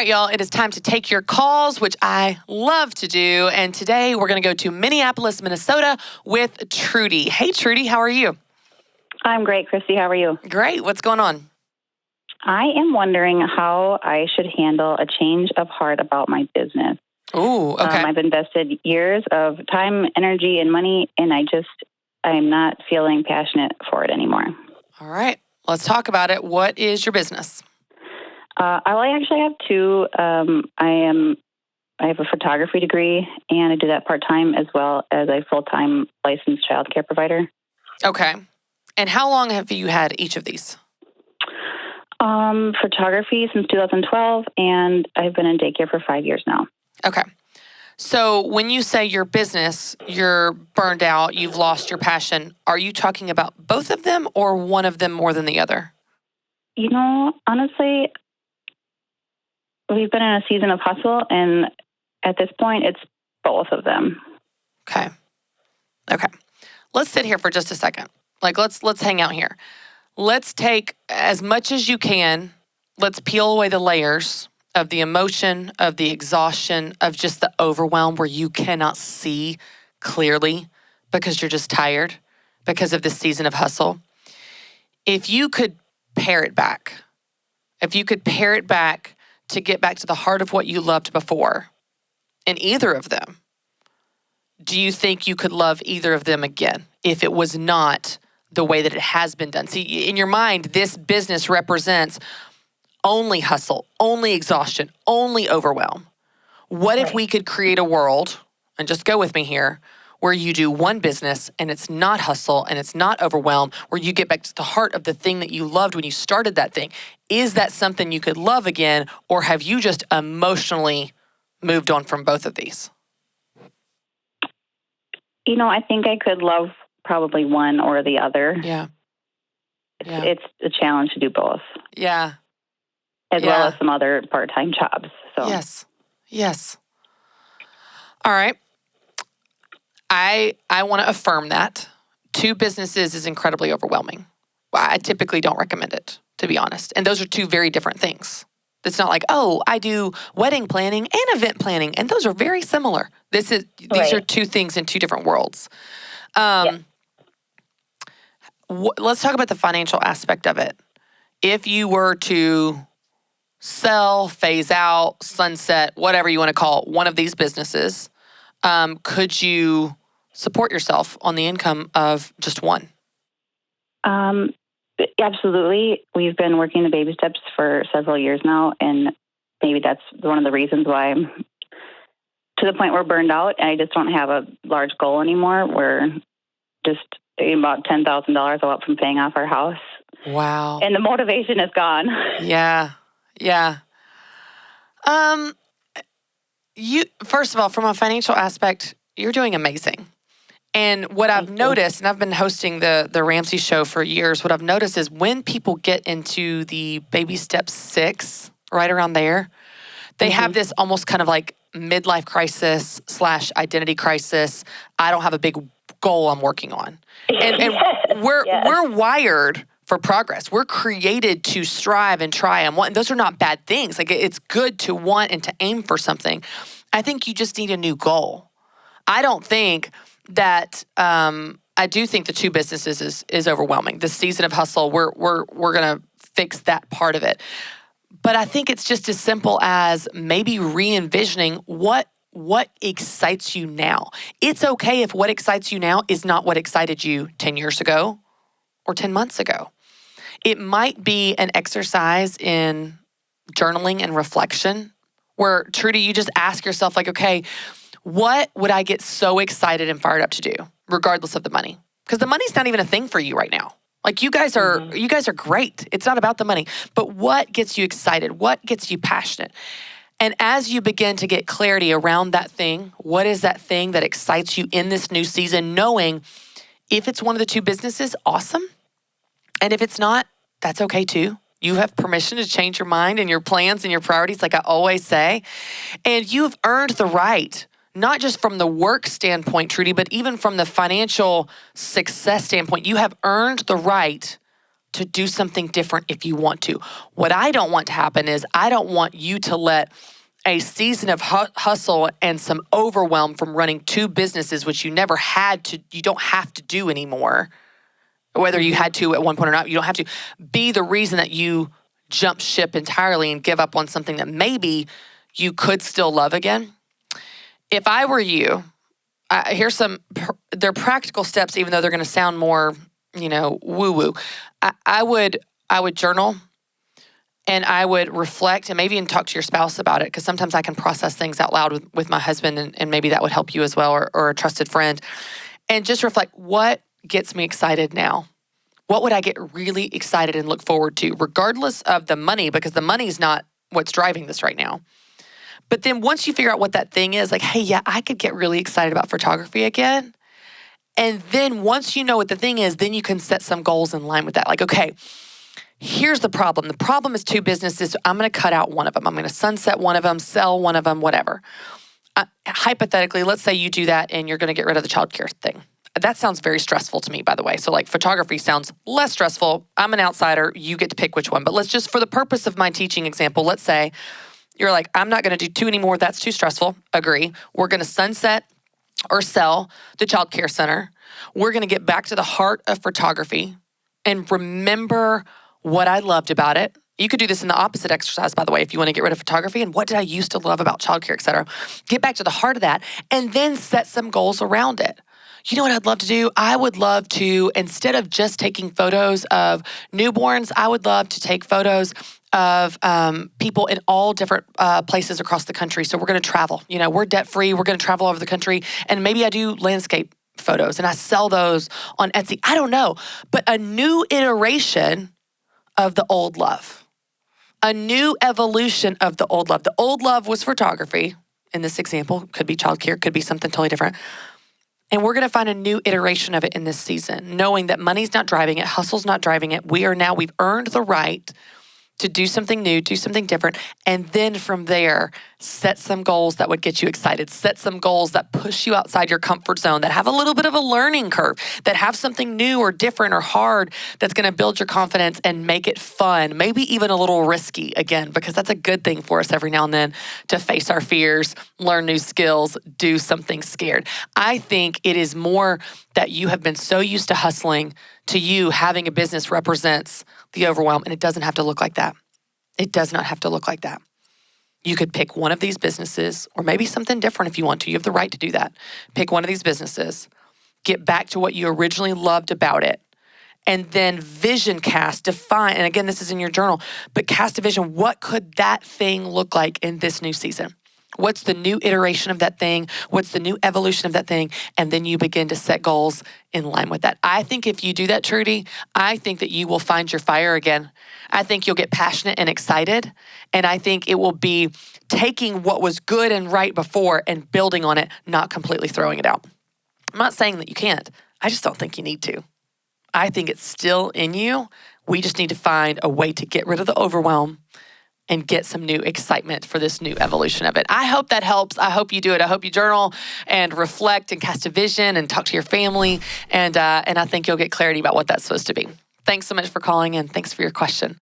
right, y'all, it is time to take your calls, which I love to do. And today we're going to go to Minneapolis, Minnesota with Trudy. Hey, Trudy, how are you? I'm great, Christy. How are you? Great. What's going on? I am wondering how I should handle a change of heart about my business. Ooh, okay. I've invested years of time, energy, and money, and I'm not feeling passionate for it anymore. All right. Let's talk about it. What is your business? I actually have two. I have a photography degree, and I do that part-time as well as a full-time licensed child care provider. Okay. And how long have you had each of these? Photography since 2012, and I've been in daycare for 5 years now. Okay. So when you say your business, you're burned out, you've lost your passion, are you talking about both of them or one of them more than the other? You know, honestly, we've been in a season of hustle, and at this point, it's both of them. Okay. Let's sit here for just a second. Let's hang out here. Let's take as much as you can. Let's peel away the layers of the emotion, of the exhaustion, of just the overwhelm where you cannot see clearly because you're just tired because of this season of hustle. If you could pare it back to get back to the heart of what you loved before, in either of them, do you think you could love either of them again if it was not the way that it has been done? See, in your mind, this business represents only hustle, only exhaustion, only overwhelm. What if we could create a world, and just go with me here, where you do one business and it's not hustle and it's not overwhelm, where you get back to the heart of the thing that you loved when you started that thing? Is that something you could love again, or have you just emotionally moved on from both of these? You know, I think I could love probably one or the other. Yeah. It's a challenge to do both. Yeah. As well as some other part-time jobs. So. Yes. All right. I want to affirm that. Two businesses is incredibly overwhelming. I typically don't recommend it, to be honest. And those are two very different things. It's not like, oh, I do wedding planning and event planning, and those are very similar. These are two things in two different worlds. Let's talk about the financial aspect of it. If you were to sell, phase out, sunset, whatever you want to call it, one of these businesses, could you support yourself on the income of just one? Absolutely. We've been working the baby steps for several years now, and maybe that's one of the reasons why I'm to the point where burned out, and I just don't have a large goal anymore. We're just about $10,000 out from paying off our house. Wow. And the motivation is gone. Yeah. You first of all, from a financial aspect, you're doing amazing. And what I've noticed, and I've been hosting the Ramsey show for years, what I've noticed is when people get into the baby step 6, right around there, they have this almost kind of like midlife crisis / identity crisis. I don't have a big goal I'm working on. And we're wired for progress. We're created to strive and try and want. And those are not bad things. Like, it's good to want and to aim for something. I think you just need a new goal. I don't think that I do think the two businesses is overwhelming. The season of hustle, we're gonna fix that part of it. But I think it's just as simple as maybe re-envisioning what excites you now. It's okay if what excites you now is not what excited you 10 years ago or 10 months ago. It might be an exercise in journaling and reflection where, Trudy, you just ask yourself, like, okay, what would I get so excited and fired up to do, regardless of the money? Because the money's not even a thing for you right now. Like, you guys are great. It's not about the money. But what gets you excited? What gets you passionate? And as you begin to get clarity around that thing, what is that thing that excites you in this new season, knowing if it's one of the two businesses, awesome. And if it's not, that's okay too. You have permission to change your mind and your plans and your priorities, like I always say. And you have earned the right, not just from the work standpoint, Trudy, but even from the financial success standpoint, you have earned the right to do something different if you want to. What I don't want to happen is I don't want you to let a season of hustle and some overwhelm from running 2 businesses, which you never had to, you don't have to do anymore. Whether you had to at one point or not, you don't have to be the reason that you jump ship entirely and give up on something that maybe you could still love again. If I were you, here's they're practical steps, even though they're going to sound more, woo-woo. I would journal, and I would reflect, and maybe even talk to your spouse about it, because sometimes I can process things out loud with my husband, and maybe that would help you as well, or a trusted friend. And just reflect, what gets me excited now? What would I get really excited and look forward to, regardless of the money, because the money's not what's driving this right now. But then once you figure out what that thing is, like, hey, yeah, I could get really excited about photography again. And then once you know what the thing is, then you can set some goals in line with that. Like, okay, here's the problem. The problem is 2 businesses. I'm going to cut out one of them. I'm going to sunset one of them, sell one of them, whatever. Hypothetically, let's say you do that and you're going to get rid of the childcare thing. That sounds very stressful to me, by the way. So like photography sounds less stressful. I'm an outsider. You get to pick which one. But let's just, for the purpose of my teaching example, let's say you're like, I'm not going to do 2 anymore. That's too stressful. Agree. We're going to sunset or sell the childcare center. We're going to get back to the heart of photography and remember what I loved about it. You could do this in the opposite exercise, by the way, if you want to get rid of photography and what did I used to love about childcare, et cetera. Get back to the heart of that and then set some goals around it. You know what I'd love to do? I would love to, instead of just taking photos of newborns, I would love to take photos of people in all different places across the country. So we're going to travel. We're debt-free. We're going to travel over the country. And maybe I do landscape photos and I sell those on Etsy. I don't know. But a new iteration of the old love. A new evolution of the old love. The old love was photography. In this example, could be childcare, could be something totally different. And we're going to find a new iteration of it in this season, knowing that money's not driving it, hustle's not driving it. We've earned the right to do something new, do something different. And then from there, set some goals that would get you excited. Set some goals that push you outside your comfort zone, that have a little bit of a learning curve, that have something new or different or hard that's going to build your confidence and make it fun, maybe even a little risky again, because that's a good thing for us every now and then to face our fears, learn new skills, do something scared. I think it is more that you have been so used to hustling, to you having a business represents the overwhelm, and it doesn't have to look like that. It does not have to look like that. You could pick one of these businesses, or maybe something different if you want to. You have the right to do that. Pick one of these businesses, get back to what you originally loved about it, and then vision cast, define, and again, this is in your journal, but cast a vision. What could that thing look like in this new season? What's the new iteration of that thing? What's the new evolution of that thing? And then you begin to set goals in line with that. I think if you do that, Trudy, I think that you will find your fire again. I think you'll get passionate and excited. And I think it will be taking what was good and right before and building on it, not completely throwing it out. I'm not saying that you can't. I just don't think you need to. I think it's still in you. We just need to find a way to get rid of the overwhelm and get some new excitement for this new evolution of it. I hope that helps. I hope you do it. I hope you journal and reflect and cast a vision and talk to your family. And I think you'll get clarity about what that's supposed to be. Thanks so much for calling in. Thanks for your question.